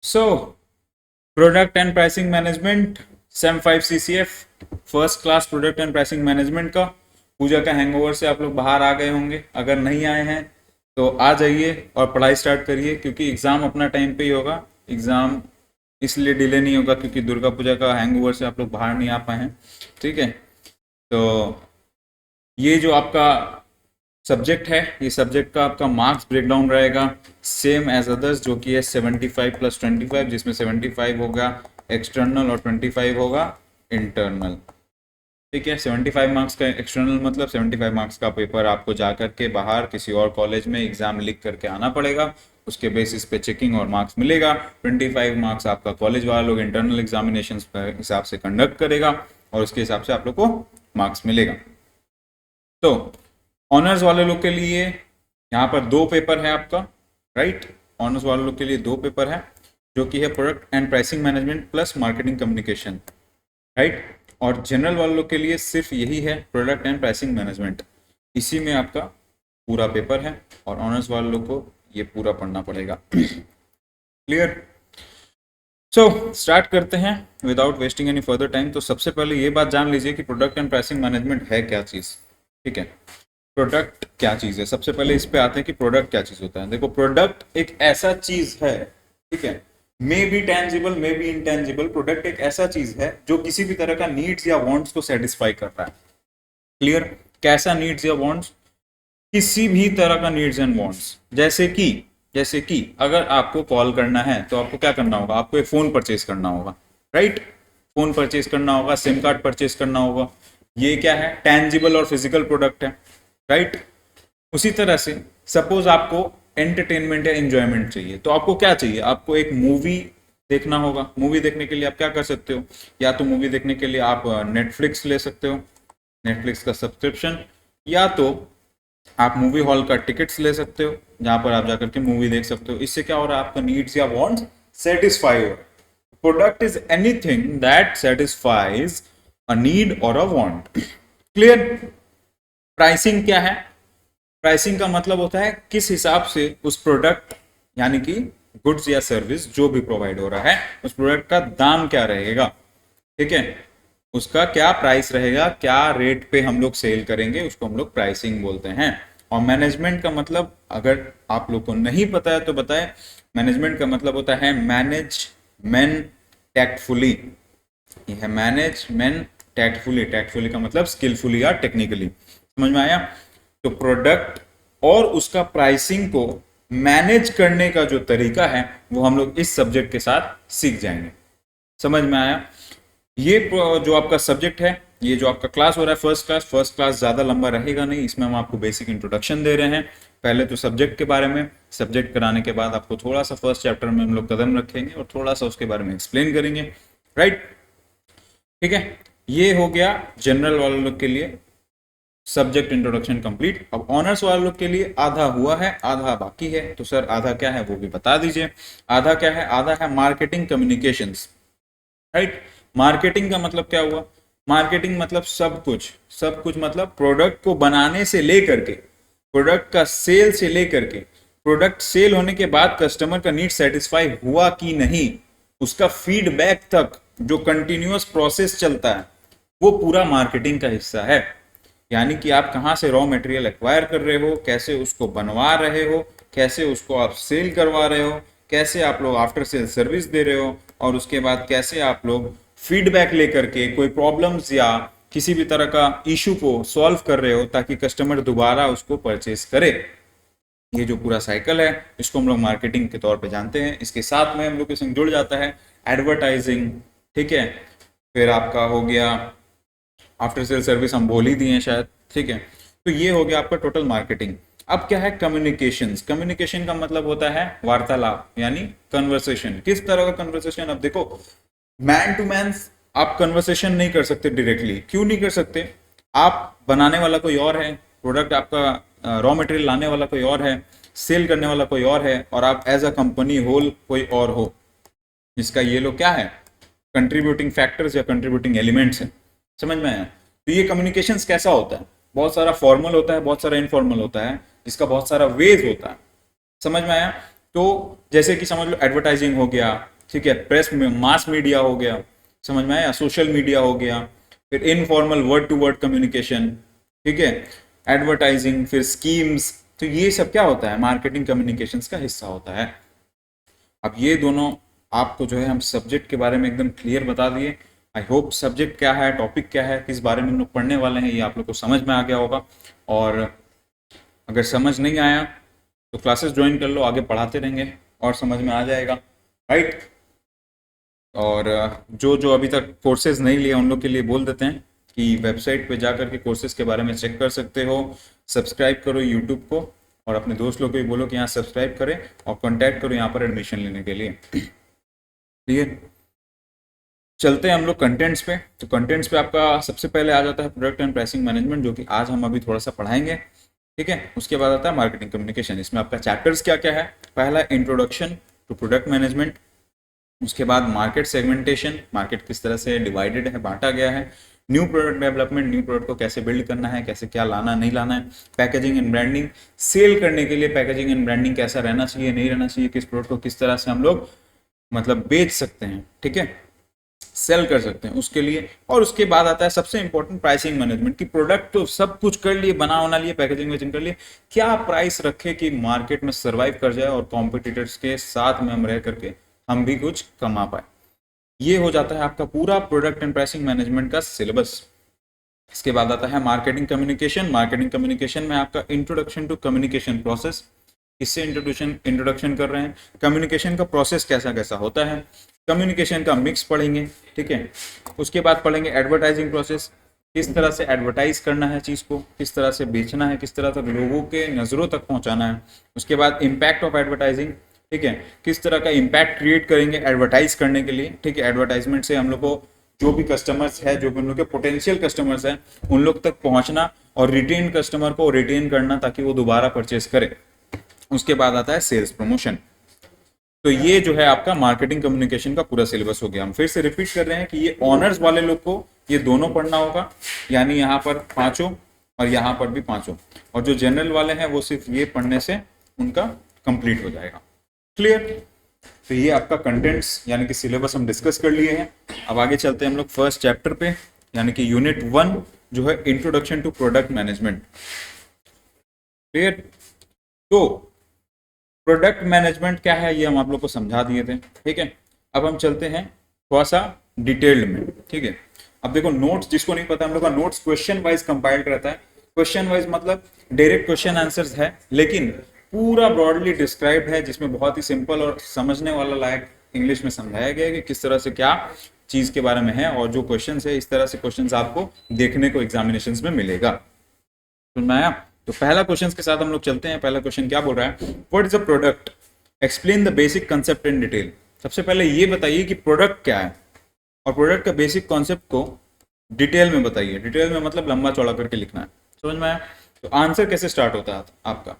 So product and pricing management same 5 CCF first class product and pricing management का पूजा का hangover से आप लोग बाहर आ गए होंगे। अगर नहीं आए हैं तो आ जाइए और पढ़ाई स्टार्ट करिए, क्योंकि एग्ज़ाम अपना टाइम पे ही होगा। एग्ज़ाम इसलिए डिले नहीं होगा क्योंकि दुर्गा पूजा का हैंगओवर से आप लोग बाहर नहीं आ पाए हैं। ठीक है, तो ये जो आपका सब्जेक्ट है, ये सब्जेक्ट का आपका मार्क्स ब्रेकडाउन रहेगा सेम एज अदर्स, जो कि है 75 + 25, जिसमें 75 होगा एक्सटर्नल और 25 होगा इंटरनल। ठीक है, 75 मार्क्स का एक्सटर्नल मतलब 75 मार्क्स का पेपर आपको जा करके बाहर किसी और कॉलेज में एग्जाम लिख करके आना पड़ेगा, उसके बेसिस पे चेकिंग और मार्क्स मिलेगा। 25 मार्क्स आपका कॉलेज वाला लोग इंटरनल एग्जामिनेशन के हिसाब से कंडक्ट करेगा और उसके हिसाब से आप लोग को मार्क्स मिलेगा। तो ऑनर्स वाले लोग के लिए यहाँ पर 2 पेपर है आपका, राइट। ऑनर्स वाले लोग के लिए 2 पेपर है, जो कि है product and pricing management plus marketing communication, right. और जनरल वाले लोग के लिए सिर्फ यही है प्रोडक्ट एंड प्राइसिंग मैनेजमेंट, इसी में आपका पूरा पेपर है और ऑनर्स वाले लोग को ये पूरा पढ़ना पड़ेगा। क्लियर। सो स्टार्ट करते हैं without wasting any further time. तो सबसे पहले ये बात जान लीजिए कि प्रोडक्ट एंड प्राइसिंग मैनेजमेंट है क्या चीज़। ठीक है, प्रोडक्ट क्या चीज़ है, सबसे पहले इस पे आते हैं कि प्रोडक्ट क्या चीज़ होता है। देखो, प्रोडक्ट एक ऐसा चीज़ है, ठीक है, may be tangible may be intangible, product एक ऐसा चीज़ है जो किसी भी तरह का नीड्स या वांट्स को सेटिस्फाई कर रहा है। क्लियर। कैसा नीड्स या वांट्स? किसी भी तरह का नीड्स एंड वांट्स। जैसे कि अगर आपको कॉल करना है तो आपको क्या करना होगा, आपको एक फ़ोन परचेज करना होगा, राइट। फ़ोन परचेज करना होगा, सिम कार्ड परचेज करना होगा। ये क्या है, टेंजिबल और फिजिकल प्रोडक्ट है, राइट। उसी तरह से सपोज आपको एंटरटेनमेंट या एंजॉयमेंट चाहिए, तो आपको क्या चाहिए, आपको एक मूवी देखना होगा। मूवी देखने के लिए आप क्या कर सकते हो, या तो मूवी देखने के लिए आप नेटफ्लिक्स ले सकते हो, नेटफ्लिक्स का सब्सक्रिप्शन, या तो आप मूवी हॉल का टिकट्स ले सकते हो जहां पर आप जाकर के मूवी देख सकते हो। इससे क्या हो रहा है, आपका नीड्स या वांट्स सेटिस्फाई हो रहा है। Product is anything that satisfies a need और अ वांट। क्लियर। प्राइसिंग क्या है? प्राइसिंग का मतलब होता है किस हिसाब से उस प्रोडक्ट यानी कि गुड्स या सर्विस जो भी प्रोवाइड हो रहा है, उस प्रोडक्ट का दाम क्या रहेगा। ठीक है, उसका क्या प्राइस रहेगा, क्या रेट पे हम लोग सेल करेंगे, उसको हम लोग प्राइसिंग बोलते हैं। और मैनेजमेंट का मतलब, अगर आप लोग को नहीं पता है तो बताएं, मैनेजमेंट का मतलब होता है मैनेज मैन टैक्टफुली। ये है मैनेज मैन टैक्टफुली। टैक्टफुली का मतलब स्किलफुली या टेक्निकली। समझ में आया? तो प्रोडक्ट और उसका प्राइसिंग को मैनेज करने का जो तरीका है वो हम लोग इस सब्जेक्ट के साथ सीख जाएंगे। समझ में आया? ये जो आपका सब्जेक्ट है, ये जो आपका क्लास हो रहा है फर्स्ट क्लास ज़्यादा लंबा रहेगा नहीं। इसमें हम आपको बेसिक इंट्रोडक्शन दे रहे हैं, पहले तो सब्जेक्ट के बारे में। सब्जेक्ट कराने के बाद आपको थोड़ा सा फर्स्ट चैप्टर में हम लोग कदम रखेंगे और थोड़ा सा उसके बारे में एक्सप्लेन करेंगे, राइट। ठीक है, ये हो गया जनरल वाले लोग के लिए सब्जेक्ट इंट्रोडक्शन कंप्लीट। अब ऑनर्स वाले लोग के लिए आधा हुआ है, आधा बाकी है। तो सर आधा क्या है वो भी बता दीजिए। आधा क्या है? आधा है मार्केटिंग कम्युनिकेशंस, राइट। मार्केटिंग का मतलब क्या हुआ? मार्केटिंग मतलब सब कुछ, सब कुछ मतलब प्रोडक्ट को बनाने से लेकर के, प्रोडक्ट का सेल से लेकर के, प्रोडक्ट सेल होने के बाद कस्टमर का नीड सेटिस्फाई हुआ कि नहीं, उसका फीडबैक तक जो कंटिन्यूअस प्रोसेस चलता है वो पूरा मार्केटिंग का हिस्सा है। यानी कि आप कहाँ से रॉ मटेरियल एक्वायर कर रहे हो, कैसे उसको बनवा रहे हो, कैसे उसको आप सेल करवा रहे हो, कैसे आप लोग आफ्टर सेल सर्विस दे रहे हो, और उसके बाद कैसे आप लोग फीडबैक लेकर के कोई प्रॉब्लम्स या किसी भी तरह का इशू को सॉल्व कर रहे हो ताकि कस्टमर दोबारा उसको परचेज करे। ये जो पूरा साइकिल है इसको हम लोग मार्केटिंग के तौर पे जानते हैं। इसके साथ में हम लोग के संग जुड़ जाता है एडवर्टाइजिंग, ठीक है। फिर आपका हो गया आफ्टर सेल सर्विस, हम बोल ही दिए हैं शायद, ठीक है। तो ये हो गया आपका टोटल मार्केटिंग। अब क्या है कम्युनिकेशंस? कम्युनिकेशन का मतलब होता है वार्तालाप यानी कन्वर्सेशन। किस तरह का कन्वर्सेशन? अब देखो, मैन टू मैन आप कन्वर्सेशन नहीं कर सकते डायरेक्टली। क्यों नहीं कर सकते? आप बनाने वाला कोई और है, प्रोडक्ट आपका रॉ मटेरियल लाने वाला कोई और है, सेल करने वाला कोई और है, और आप एज अ कंपनी होल कोई और हो। इसका ये लोग क्या है, कंट्रीब्यूटिंग फैक्टर्स या कंट्रीब्यूटिंग एलिमेंट्स हैं। समझ में आया? तो ये कम्युनिकेशंस कैसा होता है? बहुत सारा फॉर्मल होता है, बहुत सारा इनफॉर्मल होता है, इसका बहुत सारा वेज होता है। समझ में आया? तो जैसे कि समझ लो एडवर्टाइजिंग हो गया, ठीक है, प्रेस में मास मीडिया हो गया, समझ में आया, सोशल मीडिया हो गया, फिर informal word to word communication, ठीक है, एडवर्टाइजिंग, फिर स्कीम्स, तो ये सब क्या होता है, मार्केटिंग कम्युनिकेशंस का हिस्सा होता है। अब ये दोनों आपको जो है हम सब्जेक्ट के बारे में एकदम क्लियर बता दिए। आई होप सब्जेक्ट क्या है, टॉपिक क्या है, किस बारे में हम लोग पढ़ने वाले हैं, ये आप लोग को समझ में आ गया होगा। और अगर समझ नहीं आया तो क्लासेस ज्वाइन कर लो, आगे पढ़ाते रहेंगे और समझ में आ जाएगा, राइट। और जो जो अभी तक कोर्सेज नहीं लिए उन लोग के लिए बोल देते हैं कि वेबसाइट पे जाकर के कोर्सेज के बारे में चेक कर सकते हो, सब्सक्राइब करो यूट्यूब को, और अपने दोस्त लोग को भी बोलो कि यहाँ सब्सक्राइब करें और कांटेक्ट करो यहाँ पर एडमिशन लेने के लिए, ठीक है। चलते हैं हम लोग कंटेंट्स पे। तो कंटेंट्स पे आपका सबसे पहले आ जाता है प्रोडक्ट एंड प्राइसिंग मैनेजमेंट, जो कि आज हम अभी थोड़ा सा पढ़ाएंगे, ठीक है। उसके बाद आता है मार्केटिंग कम्युनिकेशन। इसमें आपका चैप्टर्स क्या क्या है, पहला इंट्रोडक्शन टू प्रोडक्ट मैनेजमेंट, उसके बाद मार्केट सेगमेंटेशन, मार्केट किस तरह से डिवाइडेड है, बांटा गया है, new product development, new product को कैसे बिल्ड करना है, कैसे क्या लाना नहीं लाना है, पैकेजिंग एंड ब्रांडिंग, सेल करने के लिए पैकेजिंग एंड ब्रांडिंग कैसा रहना चाहिए नहीं रहना चाहिए, किस प्रोडक्ट को किस तरह से हम लोग मतलब बेच सकते हैं, ठीक है, सेल कर सकते हैं उसके लिए। और उसके बाद आता है सबसे इंपॉर्टेंट प्राइसिंग मैनेजमेंट, कि प्रोडक्ट तो सब कुछ कर लिए, बना होना लिए, पैकेजिंग वेजिंग कर लिए, क्या प्राइस रखे कि मार्केट में सर्वाइव कर जाए और कॉम्पिटिटर्स के साथ में हम रह करके हम भी कुछ कमा पाए। ये हो जाता है आपका पूरा प्रोडक्ट एंड प्राइसिंग मैनेजमेंट का सिलेबस। इसके बाद आता है मार्केटिंग कम्युनिकेशन। मार्केटिंग कम्युनिकेशन में आपका इंट्रोडक्शन टू कम्युनिकेशन प्रोसेस, इससे इंट्रोडक्शन कर रहे हैं, कम्युनिकेशन का प्रोसेस कैसा कैसा होता है, कम्युनिकेशन का मिक्स पढ़ेंगे, ठीक है। उसके बाद पढ़ेंगे एडवर्टाइजिंग प्रोसेस, किस तरह से एडवर्टाइज करना है चीज़ को, किस तरह से बेचना है, किस तरह तक लोगों के नज़रों तक पहुंचाना है। उसके बाद इम्पैक्ट ऑफ एडवर्टाइजिंग, ठीक है, किस तरह का इम्पैक्ट क्रिएट करेंगे एडवर्टाइज करने के लिए, ठीक है। एडवर्टाइजमेंट से हम लोग को जो भी कस्टमर्स है, जो भी उन लोग के पोटेंशियल कस्टमर्स हैं, उन लोग तक पहुंचना और रिटेन कस्टमर को रिटेन करना ताकि वो दोबारा परचेस करे। उसके बाद आता है सेल्स प्रमोशन। तो ये जो है आपका मार्केटिंग कम्युनिकेशन का पूरा सिलेबस हो गया। हम फिर से रिपीट कर रहे हैं कि ये ऑनर्स वाले लोग को ये दोनों पढ़ना होगा, यानी यहाँ पर पांचों और यहाँ पर भी पांचों, और जो जनरल वाले हैं वो सिर्फ ये पढ़ने से उनका कंप्लीट हो जाएगा। क्लियर। तो ये आपका कंटेंट्स यानी कि सिलेबस हम डिस्कस कर लिए हैं। अब आगे चलते हैं हम लोग फर्स्ट चैप्टर पे, यानी कि यूनिट 1 जो है introduction to product management. Clear. तो प्रोडक्ट मैनेजमेंट क्या है ये हम आप लोग को समझा दिए थे, ठीक है। अब हम चलते हैं थोड़ा सा डिटेल्ड में, ठीक है। अब देखो नोट्स, जिसको नहीं पता, हम लोग का नोट्स क्वेश्चन वाइज कंपाइल्ड रहता है। क्वेश्चन वाइज मतलब डायरेक्ट क्वेश्चन आंसर्स है, लेकिन पूरा ब्रॉडली डिस्क्राइब्ड है, जिसमें बहुत ही सिंपल और समझने वाला लायक इंग्लिश में समझाया गया है कि किस तरह से क्या चीज के बारे में है, और जो क्वेश्चन है इस तरह से क्वेश्चन आपको देखने को एग्जामिनेशन में मिलेगा। समझ में आया। तो पहला क्वेश्चन के साथ हम लोग चलते हैं। पहला क्वेश्चन क्या बोल रहा है, what is a product, explain the basic concept in detail. सबसे पहले ये बताइए कि प्रोडक्ट क्या है, और प्रोडक्ट का बेसिक कॉन्सेप्ट को डिटेल में बताइए। डिटेल में मतलब लंबा चौड़ा करके लिखना है। समझ में आया। तो आंसर कैसे स्टार्ट होता है आपका,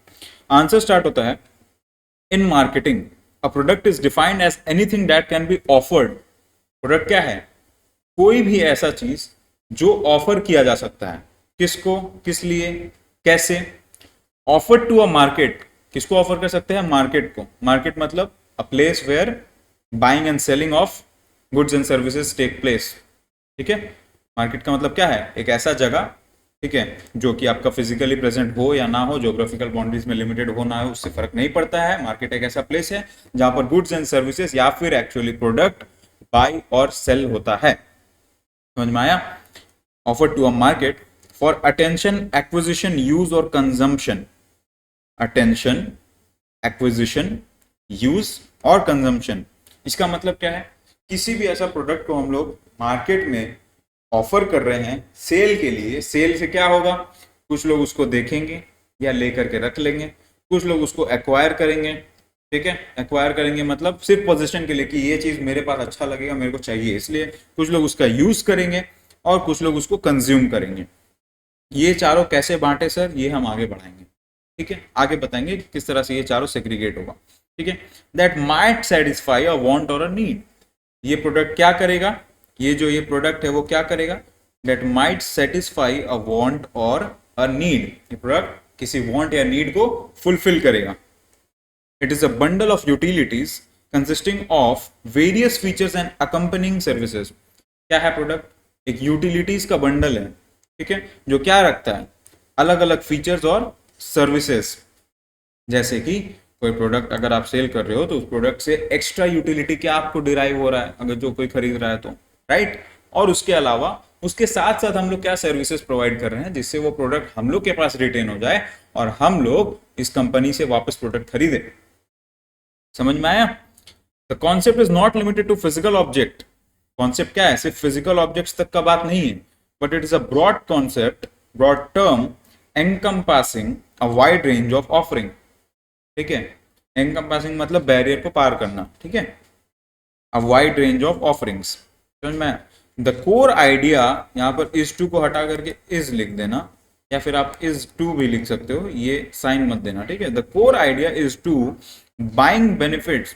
आंसर स्टार्ट होता है in marketing a product is defined as anything that can be offered. Product क्या है, कोई भी ऐसा चीज जो ऑफर किया जा सकता है, किसको, किस लिए, कैसे। ऑफर टू अ मार्केट, किसको ऑफर कर सकते हैं, मार्केट को। मार्केट मतलब a place where buying and selling of goods and services take place, ठीक है। मार्केट का मतलब क्या है, एक ऐसा जगह, ठीक है, जो कि आपका फिजिकली प्रेजेंट हो या ना हो, ज्योग्राफिकल बाउंड्रीज में लिमिटेड हो ना हो, उससे फर्क नहीं पड़ता है। मार्केट एक ऐसा प्लेस है जहां पर गुड्स एंड सर्विसेज या फिर एक्चुअली प्रोडक्ट बाय और सेल होता है। समझ में आया। Offer to a market for attention, acquisition, use और कंजम्पशन। अटेंशन, एक्विजिशन, यूज और कंजम्पशन, इसका मतलब क्या है, किसी भी ऐसा प्रोडक्ट को हम लोग मार्केट में ऑफर कर रहे हैं सेल के लिए। सेल से क्या होगा, कुछ लोग उसको देखेंगे या लेकर के रख लेंगे, कुछ लोग उसको एक्वायर करेंगे, ठीक है। एक्वायर करेंगे मतलब सिर्फ पोजीशन के लिए कि ये चीज मेरे पास अच्छा लगेगा, मेरे को चाहिए, इसलिए। कुछ लोग उसका यूज करेंगे और कुछ लोग उसको कंज्यूम करेंगे। ये चारों कैसे बांटे सर, ये हम आगे बढ़ाएंगे, ठीक है। आगे बताएंगे किस तरह से ये चारों सेग्रीगेट होगा, ठीक है। That might satisfy a want और अ नीड। ये प्रोडक्ट क्या करेगा, ये जो ये प्रोडक्ट है वो क्या करेगा, that might satisfy a want और अ नीड। ये प्रोडक्ट किसी वांट या नीड को फुलफिल करेगा। It is a bundle of utilities consisting of various features and accompanying services. क्या है प्रोडक्ट? एक यूटिलिटीज का बंडल है, ठीक है, जो क्या रखता है? अलग अलग फीचर्स और सर्विसेज। जैसे कि कोई प्रोडक्ट अगर आप सेल कर रहे हो तो उस प्रोडक्ट से एक्स्ट्रा यूटिलिटी क्या आपको डिराइव हो रहा है अगर जो कोई खरीद रहा है तो, राइट। और उसके अलावा उसके साथ साथ हम लोग क्या सर्विसेज प्रोवाइड कर रहे हैं जिससे वो प्रोडक्ट हम लोग के पास रिटेन हो जाए और हम लोग इस कंपनी से वापस प्रोडक्ट खरीदे। समझ में आया? The concept is not limited to physical object. Concept क्या है? सिर्फ फिजिकल ऑब्जेक्ट्स तक का बात नहीं है, but it is a broad concept, broad term encompassing a wide range of offering. ठीक है, एनकम्पासिंग मतलब बैरियर को पार करना, ठीक है, अ वाइड रेंज ऑफ ऑफरिंग्स। समझ में? द कोर आइडिया, यहाँ पर इज टू को हटा करके इज लिख देना, या फिर आप इज टू भी लिख सकते हो, ये साइन मत देना, ठीक है। The core idea is to buying benefits,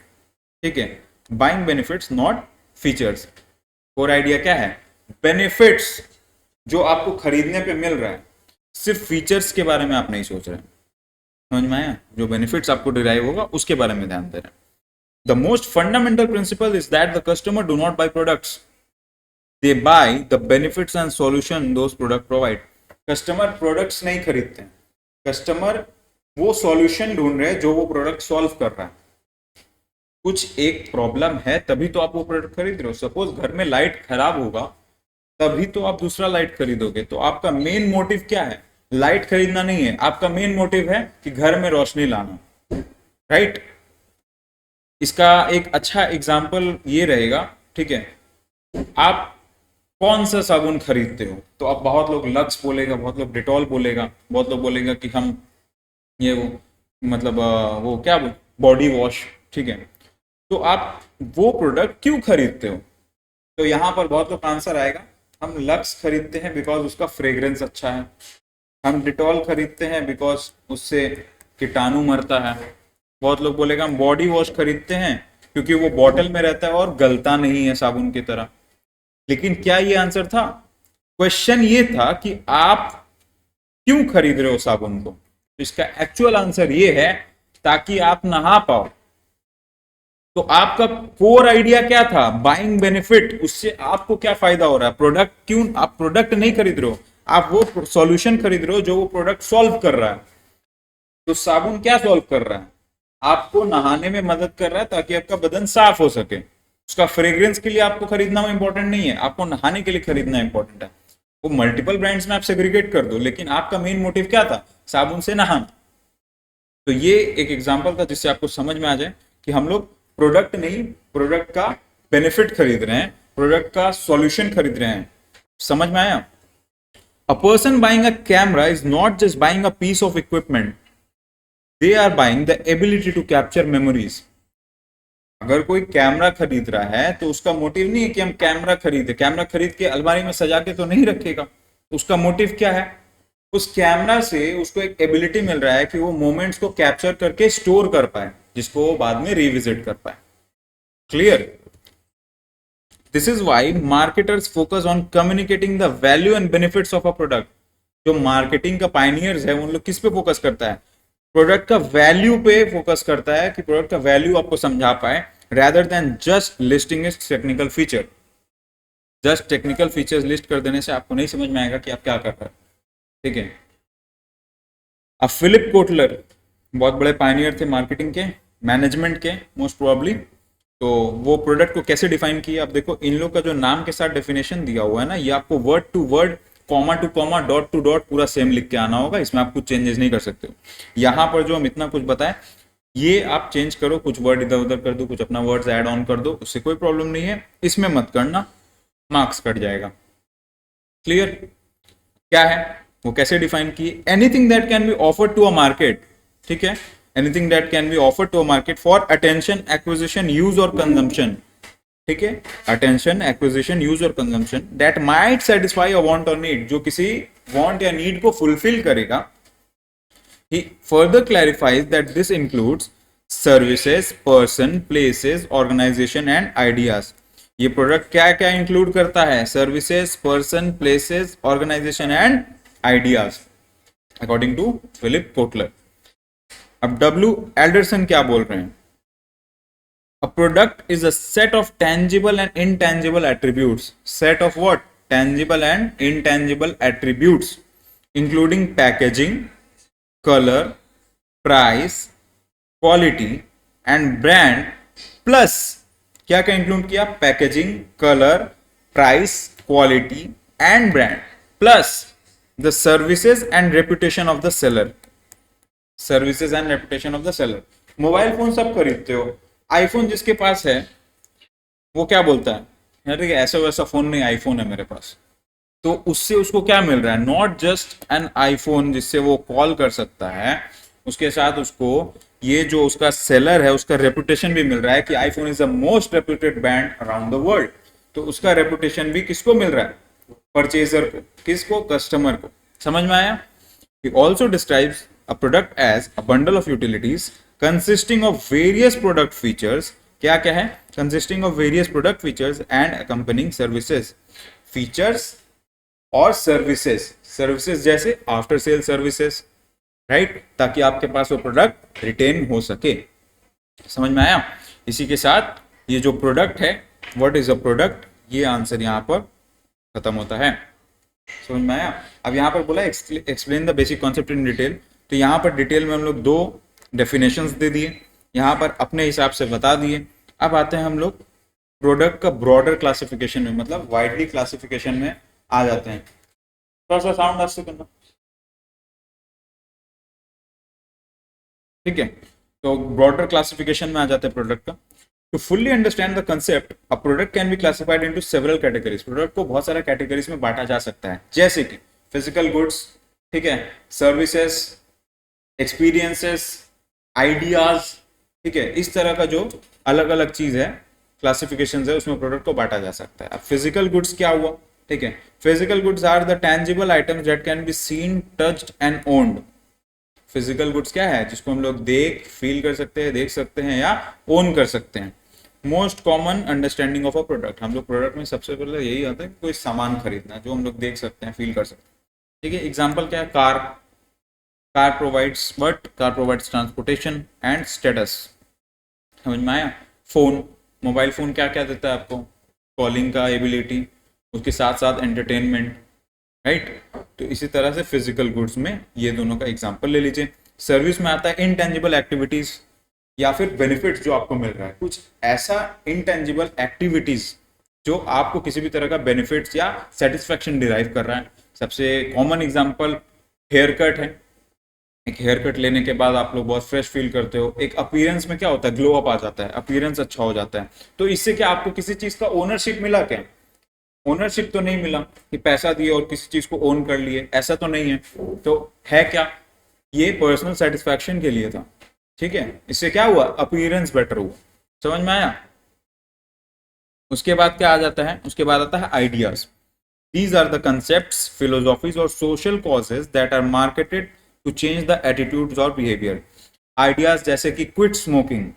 ठीक है, buying benefits not features. Core idea क्या है? बेनिफिट्स जो आपको खरीदने पे मिल रहा है, सिर्फ फीचर्स के बारे में आप नहीं सोच रहे। समझ में आया? जो बेनिफिट्स आपको डिराइव होगा उसके बारे में ध्यान दे रहे हैं। The most fundamental principle is that the customer do not buy products, they buy the benefits and solution those product provide. Customer products नहीं खरीदते हैं, कस्टमर वो सॉल्यूशन ढूंढ रहे हैं जो वो प्रोडक्ट सॉल्व कर रहा है। कुछ एक प्रॉब्लम है तभी तो आप वो प्रोडक्ट खरीद रहे हो। सपोज घर में लाइट खराब होगा तभी तो आप दूसरा लाइट खरीदोगे। तो आपका मेन मोटिव क्या है? लाइट खरीदना नहीं है, आपका मेन मोटिव है कि घर में रोशनी लाना, राइट। इसका एक अच्छा एग्जांपल ये रहेगा, ठीक है, आप कौन सा साबुन खरीदते हो? तो अब बहुत लोग लक्स बोलेगा, बहुत लोग डिटॉल बोलेगा, बहुत लोग बोलेगा कि हम ये वो मतलब वो क्या बॉडी वॉश, ठीक है। तो आप वो प्रोडक्ट क्यों खरीदते हो? तो यहां पर बहुत लोग आंसर आएगा, हम लक्स खरीदते हैं बिकॉज उसका फ्रेग्रेंस अच्छा है, हम डिटॉल खरीदते हैं बिकॉज उससे कीटाणु मरता है, बहुत लोग बोलेगा हम बॉडी वॉश खरीदते हैं क्योंकि वो बॉटल में रहता है और गलता नहीं है साबुन की तरह। लेकिन क्या ये आंसर था? क्वेश्चन ये था कि आप क्यों खरीद रहे हो साबुन को। इसका एक्चुअल आंसर ये है ताकि आप नहा पाओ। तो आपका कोर आइडिया क्या था? Buying benefit. उससे आपको क्या फायदा हो रहा है? प्रोडक्ट क्यों? आप प्रोडक्ट नहीं खरीद रहे हो, आप वो सॉल्यूशन खरीद रहे हो जो वो प्रोडक्ट सॉल्व कर रहा है। तो साबुन क्या सॉल्व कर रहा है? आपको नहाने में मदद कर रहा है ताकि आपका बदन साफ हो सके। उसका फ्रेग्रेंस के लिए आपको खरीदना इंपॉर्टेंट नहीं है, आपको नहाने के लिए खरीदना इंपॉर्टेंट है। वो मल्टीपल ब्रांड्स में आप सेग्रीगेट कर दो, लेकिन आपका मेन मोटिव क्या था? साबुन से नहाना। तो ये एक एग्जांपल था जिससे आपको समझ में आ जाए कि हम लोग प्रोडक्ट नहीं, प्रोडक्ट का बेनिफिट खरीद रहे हैं, प्रोडक्ट का सॉल्यूशन खरीद रहे हैं। समझ में आया? A person buying a camera is not just buying a piece of equipment, they are buying the ability to capture memories. अगर कोई कैमरा खरीद रहा है तो उसका मोटिव नहीं है कि हम कैमरा खरीदे, कैमरा खरीद के अलमारी में सजा के तो नहीं रखेगा। उसका मोटिव क्या है? उस कैमरा से उसको एक एबिलिटी मिल रहा है कि वो मोमेंट्स को कैप्चर करके स्टोर कर पाए, जिसको वो बाद में रिविजिट कर पाए। Clear? This is why marketers focus on communicating the value and benefits of a product. जो मार्केटिंग का पायनियर्स है उन लोग किस पे फोकस करता है? प्रोडक्ट का वैल्यू पे फोकस करता है कि प्रोडक्ट का वैल्यू आपको समझा पाए, rather than just listing its technical feature। Just technical features list कर देने से आपको नहीं समझ में आएगा कि आप क्या कर रहे हैं, ठीक है। अब फिलिप कोटलर बहुत बड़े पायनियर थे मार्केटिंग के, मैनेजमेंट के मोस्ट प्रोबेबली। तो वो प्रोडक्ट को कैसे डिफाइन किया? अब देखो इन लोग का जो नाम के साथ डेफिनेशन दिया हुआ है ना, ये आपको word to word, comma to comma, dot to dot पूरा सेम लिख के आना होगा। इसमें आप कुछ चेंजेस नहीं कर सकते हो। यहाँ पर जो हम इतना कुछ बताएं ये आप चेंज करो, कुछ वर्ड इधर उधर कर दो, कुछ अपना वर्ड्स ऐड ऑन कर दो, उससे कोई प्रॉब्लम नहीं है। इसमें मत करना, मार्क्स कट जाएगा। क्लियर? क्या है वो, कैसे डिफाइन किए? Anything that can be offered to a market, ठीक है, anything that can be offered to a market for attention, acquisition, use और कंजम्पशन, ठीक है, अटेंशन, एक्विजिशन, यूज और consumption, that might satisfy a want और need, जो किसी want या नीड को फुलफिल करेगा। He further clarifies that this includes services, person, places, organization and ideas। ये प्रोडक्ट क्या क्या इंक्लूड करता है? Services, persons, places, organization and ideas, according to Philip Kotler. अब डब्ल्यू एल्डरसन क्या बोल रहे हैं, a product is a set of tangible and intangible attributes. Set of what? Tangible and intangible attributes, including packaging, color, price, quality and brand, plus क्या क्या include किया, packaging, colour, price, quality and brand, plus the services and reputation of the seller. Services and reputation of the seller. Mobile phone सब खरीदते हो, iPhone जिसके पास है वो क्या बोलता है, यार ऐसा वैसा फोन नहीं, आईफोन है मेरे पास. तो उससे उसको क्या मिल रहा है, नॉट जस्ट एन आईफोन जिससे वो कॉल कर सकता है, उसके साथ उसको ये जो उसका सेलर है उसका रेपुटेशन भी मिल रहा है कि iPhone is the most reputed brand around the world. तो उसका रेपुटेशन भी किसको मिल रहा है, परचेजर को, किसको, कस्टमर को. समझ में आया. He also describes a product as a bundle of utilities consisting of various product features. क्या क्या है, consisting of various product features and accompanying services. Features और सर्विसेज. सर्विसेज जैसे आफ्टर सेल सर्विसेज, राइट, ताकि आपके पास वो प्रोडक्ट रिटेन हो सके. समझ में आया. इसी के साथ ये जो प्रोडक्ट है, व्हाट इज अ प्रोडक्ट, ये आंसर यहाँ पर खत्म होता है. समझ में आया. अब यहाँ पर बोला explain the basic concept in detail. तो यहाँ पर डिटेल में हम लोग 2 डेफिनेशंस दे दिए, यहाँ पर अपने हिसाब से बता दिए. अब आते हैं हम लोग प्रोडक्ट का ब्रॉडर क्लासिफिकेशन में, मतलब वाइडली क्लासिफिकेशन में आ जाते हैं. थोड़ा सा साउंड आस्ते करना, ठीक है. तो ब्रॉडर क्लासिफिकेशन में आ जाते हैं प्रोडक्ट का. To fully understand the concept, a product can be classified into several categories. Product को बहुत सारे कैटेगरीज में बांटा जा सकता है, जैसे कि फिजिकल गुड्स, ठीक है, सर्विसेज, एक्सपीरियंसेस, आइडियाज, ठीक है. इस तरह का जो अलग अलग चीज है, क्लासिफिकेशन है, उसमें प्रोडक्ट को बांटा जा सकता है. अब फिजिकल गुड्स क्या हुआ, ठीक है. Physical goods are the tangible items that can be seen, touched and owned. Physical goods क्या है, जिसको हम लोग देख, फील कर सकते हैं, देख सकते हैं या ओन कर सकते हैं. Most common understanding of a product. हम लोग प्रोडक्ट में सबसे पहले यही आता है कि कोई सामान खरीदना जो हम लोग देख सकते हैं, फील कर सकते हैं, ठीक है. एग्जाम्पल क्या है, car. Car provides what, car provides transportation and status. समझ में आया. फोन, मोबाइल फोन क्या क्या देता है आपको, कॉलिंग का एबिलिटी, उसके साथ साथ एंटरटेनमेंट, राइट. तो इसी तरह से फिजिकल गुड्स में ये दोनों का एग्जांपल ले लीजिए. सर्विस में आता है इनटेंजिबल एक्टिविटीज या फिर बेनिफिट्स जो आपको मिल रहा है, कुछ ऐसा इनटेंजिबल एक्टिविटीज जो आपको किसी भी तरह का बेनिफिट्स या सेटिस्फैक्शन डिराइव कर रहा है. सबसे कॉमन एग्जांपल हेयर कट है. एक हेयर कट लेने के बाद आप लोग बहुत फ्रेश फील करते हो, एक अपीयरेंस में क्या होता है, ग्लो अप आ जाता है, अपीयरेंस अच्छा हो जाता है. तो इससे क्या आपको किसी चीज का ओनरशिप मिला क्या, ओनरशिप तो नहीं मिला कि पैसा दिए और किसी चीज को ओन कर लिए, ऐसा तो नहीं है. तो है क्या, ये पर्सनल सेटिस्फैक्शन के लिए था, ठीक है. इससे क्या हुआ, अपीयरेंस बेटर हुआ. समझ में आया. उसके बाद क्या आ जाता है, उसके बाद आता है ideas. These are the concepts, philosophies और social causes that are marketed to change the attitudes और बिहेवियर. आइडियाज जैसे कि क्विट स्मोकिंग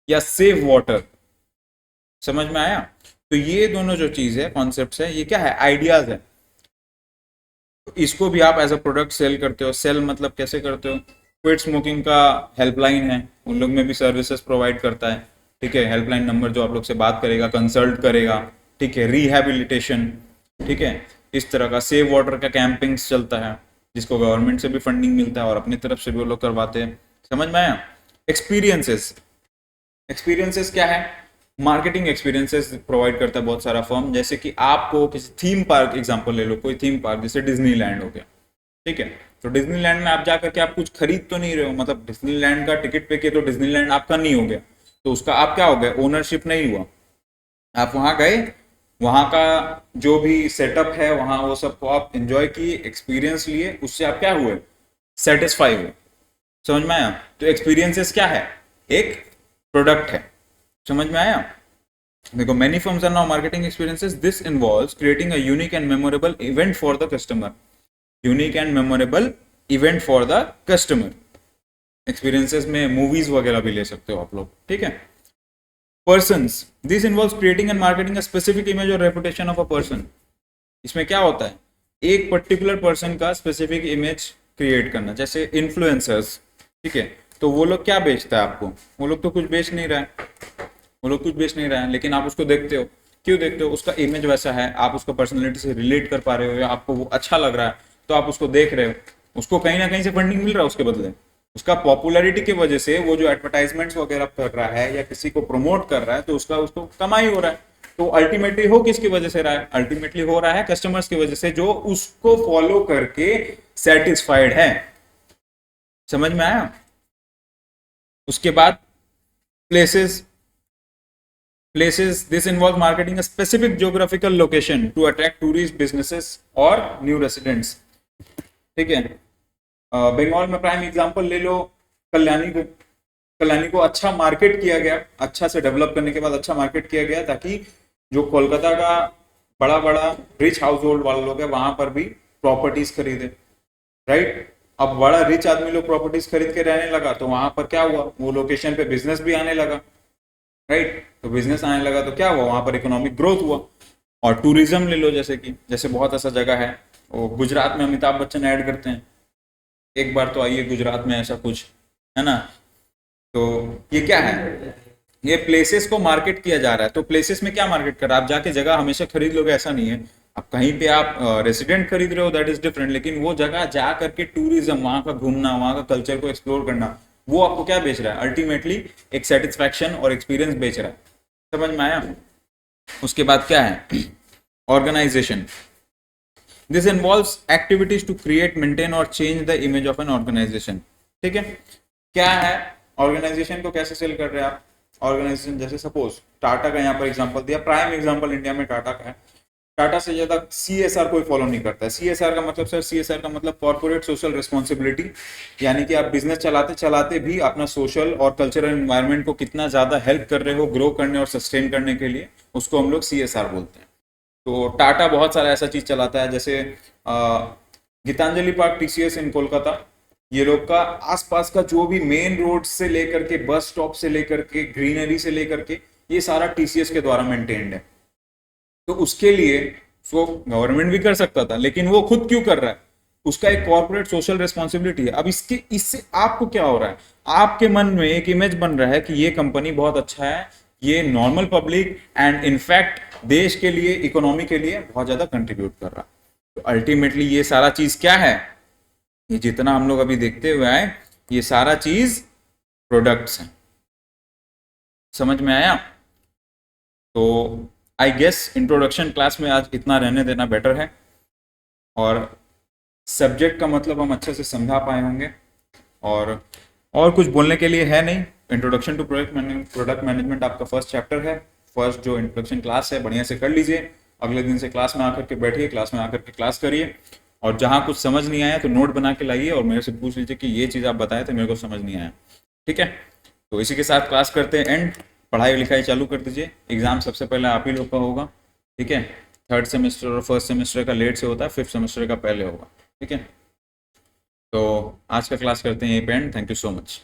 या सेव वाटर. समझ में आया. तो ये दोनों जो चीज है, कॉन्सेप्ट्स है, ये क्या है, आइडियाज है. तो इसको भी आप एज अ प्रोडक्ट सेल करते हो. सेल मतलब कैसे करते हो, क्विट स्मोकिंग का हेल्पलाइन है, उन लोग में भी सर्विसेज प्रोवाइड करता है, ठीक है. हेल्पलाइन नंबर जो आप लोग से बात करेगा, कंसल्ट करेगा, ठीक है. रिहैबिलिटेशन, ठीक है. इस तरह का सेव वाटर का कैंपिंग्स चलता है, जिसको गवर्नमेंट से भी फंडिंग मिलता है और अपनी तरफ से भी वो लोग करवाते हैं. समझ में आया. एक्सपीरियंसेस. एक्सपीरियंसेस क्या है, मार्केटिंग एक्सपीरियंसेस प्रोवाइड करता है बहुत सारा फर्म. जैसे कि आपको किसी थीम पार्क, एग्जांपल ले लो, कोई थीम पार्क जैसे डिज्नीलैंड हो गया, ठीक है. तो डिज्नीलैंड में आप जाकर के आप कुछ खरीद तो नहीं रहे हो, मतलब डिज्नीलैंड का टिकट पे किए तो डिज्नीलैंड आपका नहीं हो गया, तो उसका आप क्या हो गया, ओनरशिप नहीं हुआ. आप वहां गए, वहां का जो भी सेटअप है वहां, वो सबको आप एंजॉय किए, एक्सपीरियंस लिए, उससे आप क्या हुए, सेटिस्फाई हुए. समझ में आया. तो एक्सपीरियंसेस क्या है, एक प्रोडक्ट है. समझ में आया. देखो, many firms are now marketing experiences. This involves creating a unique and memorable event for the customer. Unique and memorable event for the customer. Experiences में मूवीज वगैरह भी ले सकते हो आप लोग, ठीक है. Persons. This involves creating and marketing a specific image और रेपुटेशन ऑफ अ पर्सन. इसमें क्या होता है, एक पर्टिकुलर पर्सन का स्पेसिफिक इमेज क्रिएट करना, जैसे इन्फ्लुएंसर्स, ठीक है. तो वो लोग क्या बेचता है आपको? वो लोग तो कुछ बेच नहीं रहा है, वो लोग कुछ बेच नहीं रहा है, लेकिन आप उसको देखते हो। क्यों देखते हो? उसका इमेज वैसा है, आप उसको पर्सनैलिटी से रिलेट कर पा रहे हो, या आपको वो अच्छा लग रहा है तो आप उसको देख रहे हो। उसको कहीं ना कहीं से फंडिंग मिल रहा है उसके बदले, उसका पॉपुलैरिटी की वजह से वो जो एडवर्टाइजमेंट्स वगैरह कर रहा है या किसी को प्रमोट कर रहा है, तो उसका उसको कमाई हो रहा है। तो अल्टीमेटली हो किसकी वजह से रहा है? अल्टीमेटली हो रहा है कस्टमर्स की वजह से, जो उसको फॉलो करके सेटिस्फाइड है। समझ में आया? उसके बाद places, this involves marketing a specific geographical location to attract tourist businesses और new residents। ठीक है, बंगाल में प्राइम एग्जांपल ले लो कल्याणी को। कल्याणी को अच्छा मार्केट किया गया, अच्छा से डेवलप करने के बाद अच्छा मार्केट किया गया, ताकि जो कोलकाता का बड़ा बड़ा रिच हाउस होल्ड वाले लोग है वहां पर भी प्रॉपर्टीज खरीदे। राइट, अब बड़ा रिच आदमी लोग प्रॉपर्टीज खरीद के रहने लगा, तो वहां पर क्या हुआ? वो लोकेशन पे बिजनेस भी आने लगा। राइट, तो बिजनेस आने लगा तो क्या हुआ? वहां पर इकोनॉमिक ग्रोथ हुआ। और टूरिज्म ले लो, जैसे कि जैसे बहुत ऐसा जगह है, वो गुजरात में अमिताभ बच्चन ऐड करते हैं, एक बार तो आइए गुजरात में, ऐसा कुछ है ना। तो ये क्या है? ये प्लेसेस को मार्केट किया जा रहा है। तो प्लेसेस में क्या मार्केट कर रहा है? आप जाके जगह हमेशा खरीद लोगे ऐसा नहीं है। आप कहीं पे आप रेसिडेंट खरीद रहे हो, दैट इज डिफरेंट, लेकिन वो जगह जा करके टूरिज्म, वहां का घूमना, वहां का कल्चर को एक्सप्लोर करना, वो आपको क्या बेच रहा है? अल्टीमेटली एक सेटिस्फैक्शन और एक्सपीरियंस बेच रहा है। समझ में आया? उसके बाद क्या है? Organisation. This involves activities to create, maintain और change the image of an organisation. ठीक है, क्या है? ऑर्गेनाइजेशन को कैसे सेल कर रहे हैं आप? ऑर्गेनाइजेशन, जैसे सपोज टाटा का यहाँ पर एग्जांपल दिया, प्राइम एग्जांपल इंडिया में टाटा का है। टाटा से ज्यादा सीएसआर कोई फॉलो नहीं करता है। सीएसआर का मतलब, सर सीएसआर का मतलब कॉर्पोरेट सोशल रिस्पॉन्सिबिलिटी, यानी कि आप बिजनेस चलाते चलाते भी अपना सोशल और कल्चरल एनवायरनमेंट को कितना ज्यादा हेल्प कर रहे हो ग्रो करने और सस्टेन करने के लिए, उसको हम लोग सीएसआर बोलते हैं। तो टाटा बहुत सारा ऐसा चीज चलाता है, जैसे गीतांजलि पार्क टीसीएस इन कोलकाता, ये लोग का आसपास का जो भी मेन रोड से लेकर के, बस स्टॉप से लेकर के, ग्रीनरी से लेकर के, ये सारा टीसीएस के द्वारा मेंटेन्ड है। तो उसके लिए सो गवर्नमेंट भी कर सकता था, लेकिन वो खुद क्यों कर रहा है? उसका एक कॉर्पोरेट सोशल रिस्पॉन्सिबिलिटी है। अब इससे आपको क्या हो रहा है? आपके मन में एक इमेज बन रहा है कि ये कंपनी बहुत अच्छा है, ये नॉर्मल पब्लिक एंड इनफैक्ट देश के लिए, इकोनॉमी के लिए बहुत ज्यादा कंट्रीब्यूट कर रहा है। तो अल्टीमेटली ये सारा चीज क्या है? ये जितना हम लोग अभी देखते हुए आए, ये सारा चीज प्रोडक्ट्स हैं। समझ में आया? तो आई गेस इंट्रोडक्शन क्लास में आज इतना रहने देना बेटर है, और सब्जेक्ट का मतलब हम अच्छे से समझा पाए होंगे, और कुछ बोलने के लिए है नहीं। इंट्रोडक्शन टू प्रोडक्ट मैनेजमेंट आपका फर्स्ट चैप्टर है, फर्स्ट जो इंट्रोडक्शन क्लास है, बढ़िया से कर लीजिए। अगले दिन से क्लास में आकर के बैठिए, क्लास में आकर के क्लास करिए, और जहाँ कुछ समझ नहीं आया तो नोट बना के लाइए और मेरे से पूछ लीजिए कि ये चीज़ आप बताए थे, मेरे को समझ नहीं आया। ठीक है, तो इसी के साथ क्लास करते हैं एंड। पढ़ाई लिखाई चालू कर दीजिए। एग्जाम सबसे पहले आप ही लोग का होगा। ठीक है, थर्ड सेमेस्टर और फर्स्ट सेमेस्टर का लेट से होता है, फिफ्थ सेमेस्टर का पहले होगा। ठीक है, तो आज का क्लास करते हैं यहीं पे and. Thank you so much.